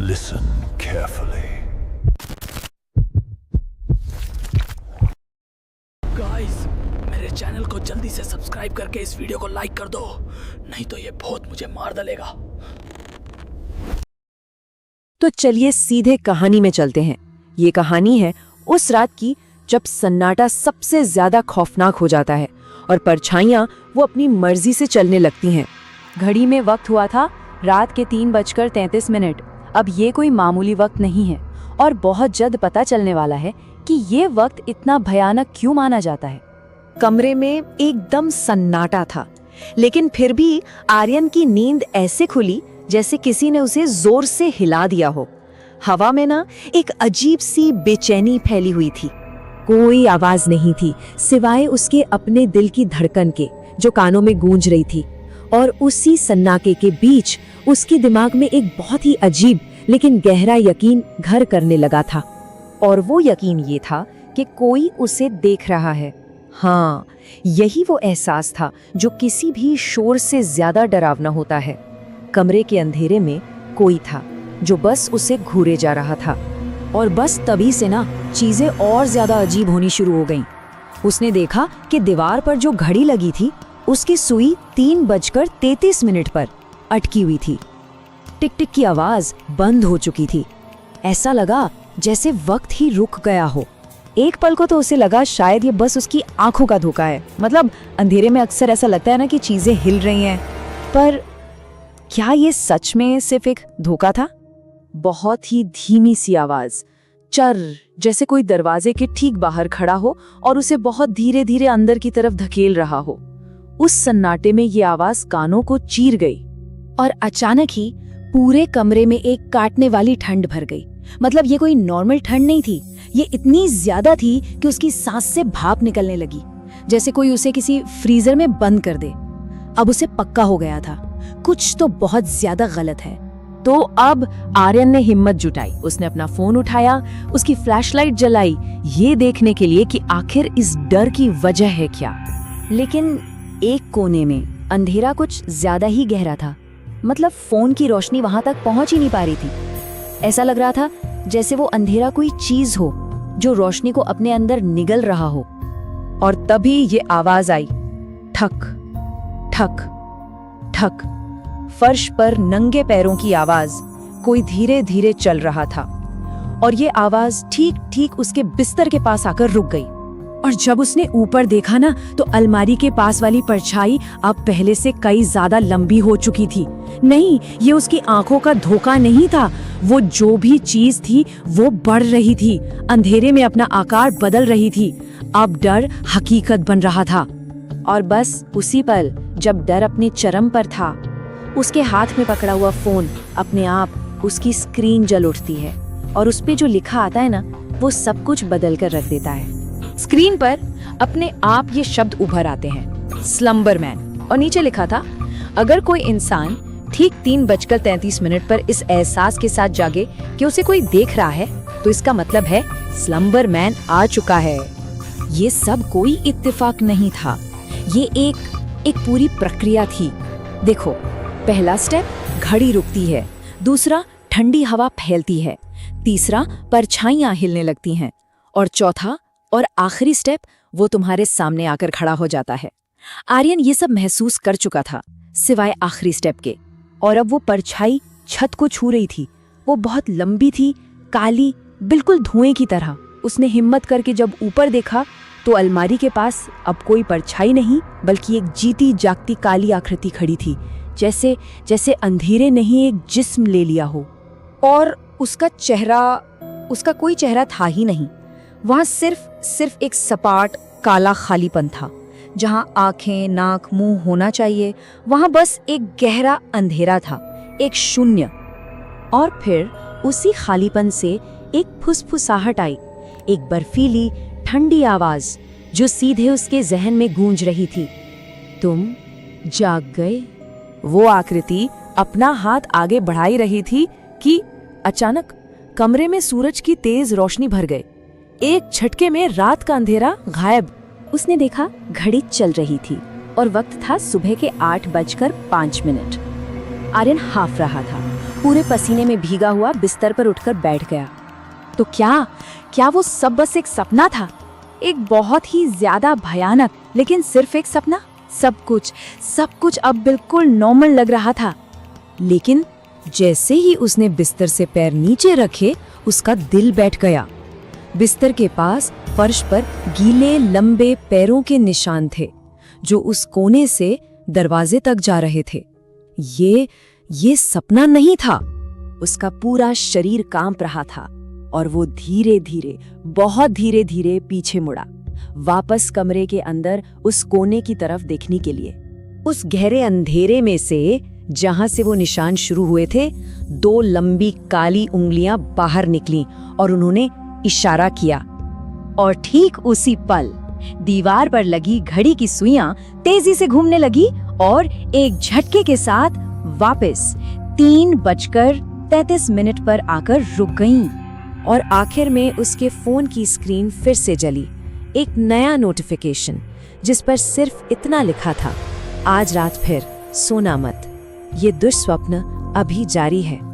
Listen carefully. Guys, मेरे channel को जल्दी से सब्सक्राइब करके इस वीडियो को लाइक कर दो, नहीं तो ये भूत मुझे मार डालेगा। तो चलिए सीधे कहानी में चलते हैं। ये कहानी है उस रात की जब सन्नाटा सबसे ज्यादा खौफनाक हो जाता है और परछाइयां वो अपनी मर्जी से चलने लगती हैं। घड़ी में वक्त हुआ था रात के 3:33। अब ये कोई मामूली वक्त नहीं है और बहुत जल्द पता चलने वाला है कि ये वक्त इतना भयानक क्यों माना जाता है। कमरे में एकदम सन्नाटा था, लेकिन फिर भी आर्यन की नींद ऐसे खुली जैसे किसी ने उसे जोर से हिला दिया हो। हवा में ना एक अजीब सी बेचैनी फैली हुई थी। कोई आवाज नहीं थी सिवाय उसके अपने दिल की धड़कन के, जो कानों में गूंज रही थी। और उसी सन्नाटे के बीच उसके दिमाग में एक बहुत ही अजीब लेकिन गहरा यकीन घर करने लगा था। और वो यकीन ये था कि कोई उसे देख रहा है। हाँ, यही वो एहसास था जो किसी भी शोर से ज्यादा डरावना होता है। कमरे के अंधेरे में कोई था जो बस उसे घूरे जा रहा था। और बस तभी से ना चीजें और ज्यादा अजीब होनी शुरू हो गईं। उसने देखा कि दीवार पर जो घड़ी लगी थी उसकी सुई 3:33 पर अटकी हुई थी। टिक टिक की आवाज बंद हो चुकी थी। ऐसा लगा जैसे वक्त ही रुक गया हो। एक पल को तो उसे लगा शायद ये बस उसकी आंखों का धोखा है। मतलब अंधेरे में अक्सर ऐसा लगता है ना कि चीजें हिल रही हैं, पर क्या ये सच में सिर्फ एक धोखा था? बहुत ही धीमी सी आवाज, चर, जैसे कोई दरवाजे के ठीक बाहर खड़ा हो और उसे बहुत धीरे धीरे अंदर की तरफ धकेल रहा हो। उस सन्नाटे में ये आवाज कानों को चीर गई और अचानक ही पूरे कमरे में एक काटने वाली ठंड भर गई। मतलब ये कोई नॉर्मल ठंड नहीं थी, ये इतनी ज्यादा थी कि उसकी सांस से भाप निकलने लगी, जैसे कोई उसे किसी फ्रीजर में बंद कर दे। अब उसे पक्का हो गया था कुछ तो बहुत ज्यादा गलत है। तो अब आर्यन ने हिम्मत जुटाई। उसने अपना फोन उठाया, उसकी फ्लैशलाइट जलाई, ये देखने के लिए कि आखिर इस डर की वजह है क्या। लेकिन एक कोने में अंधेरा कुछ ज्यादा ही गहरा था। मतलब फोन की रोशनी वहां तक पहुंच ही नहीं पा रही थी। ऐसा लग रहा था जैसे वो अंधेरा कोई चीज हो जो रोशनी को अपने अंदर निगल रहा हो। और तभी ये आवाज आई, ठक ठक ठक। फर्श पर नंगे पैरों की आवाज, कोई धीरे धीरे चल रहा था। और ये आवाज ठीक ठीक उसके बिस्तर के पास आकर रुक गई। और जब उसने ऊपर देखा ना, तो अलमारी के पास वाली परछाई अब पहले से कई ज्यादा लंबी हो चुकी थी। नहीं, ये उसकी आंखों का धोखा नहीं था। वो जो भी चीज थी वो बढ़ रही थी, अंधेरे में अपना आकार बदल रही थी। अब डर हकीकत बन रहा था। और बस उसी पल जब डर अपने चरम पर था, उसके हाथ में पकड़ा हुआ फोन अपने आप उसकी स्क्रीन जल उठती है और उस पे जो लिखा आता है ना, वो सब कुछ बदल कर रख देता है। स्क्रीन पर अपने आप ये शब्द उभर आते हैं, स्लम्बर मैन। और नीचे लिखा था, अगर कोई इंसान ठीक 3:33 पर इस एहसास के साथ जागे कि उसे कोई देख रहा है, तो इसका मतलब है स्लम्बर मैन आ चुका है। ये सब कोई इत्तेफाक नहीं था, ये एक पूरी प्रक्रिया थी। देखो, पहला स्टेप, घड़ी रुकती है। दूसरा, ठंडी हवा फैलती है। तीसरा, परछाइयां हिलने लगती हैं। और चौथा और आखिरी स्टेप, वो तुम्हारे सामने आकर खड़ा हो जाता है। आर्यन ये सब महसूस कर चुका था, सिवाय आखिरी स्टेप के। और अब वो परछाई छत को छू रही थी। वो बहुत लंबी थी, काली, बिल्कुल धुएं की तरह। उसने हिम्मत करके जब ऊपर देखा तो अलमारी के पास अब कोई परछाई नहीं, बल्कि एक जीती जागती काली आकृति खड़ी थी, जैसे जैसे अंधेरे नहीं एक जिस्म ले लिया हो। और उसका कोई चेहरा था ही नहीं। वहां सिर्फ एक सपाट काला खालीपन था। जहां आंखें, नाक, मुंह होना चाहिए, वहां बस एक गहरा अंधेरा था, एक शून्य। और फिर उसी खालीपन से एक फुसफुसाहट आई, एक बर्फीली ठंडी आवाज जो सीधे उसके जहन में गूंज रही थी, तुम जाग गए। वो आकृति अपना हाथ आगे बढ़ाई रही थी कि अचानक कमरे में सूरज की तेज रोशनी भर गई। एक झटके में रात का अंधेरा गायब। उसने देखा घड़ी चल रही थी और वक्त था सुबह के 8:05। आर्यन हाफ रहा था पूरे पसीने में भीगा हुआ बिस्तर पर उठकर बैठ गया। तो क्या वो सब बस एक सपना था? एक बहुत ही ज्यादा भयानक, लेकिन सिर्फ एक सपना? सब कुछ अब बिल्कुल नॉर्मल लग रहा था। लेकिन जैसे ही उसने बिस्तर से पैर नीचे रखे, उसका दिल बैठ गया। बिस्तर के पास फर्श पर गीले लंबे पैरों के निशान थे, जो उस कोने से दरवाजे तक जा रहे थे। ये सपना नहीं था। उसका पूरा शरीर कांप रहा था और वो धीरे धीरे, बहुत धीरे धीरे पीछे मुड़ा, वापस कमरे के अंदर उस कोने की तरफ देखने के लिए। उस गहरे अंधेरे में से, जहां से वो निशान शुरू हुए थे, 2 लंबी काली उंगलियां बाहर निकलीं और उन्होंने इशारा किया। और ठीक उसी पल दीवार पर लगी घड़ी की सुइयां तेजी से घूमने लगी और एक झटके के साथ वापस 3:33 पर आकर रुक गईं। और आखिर में उसके फोन की स्क्रीन फिर से जली। एक नया नोटिफिकेशन, जिस पर सिर्फ इतना लिखा था, आज रात फिर सोना मत, ये दुष्स्वप्न अभी जारी है।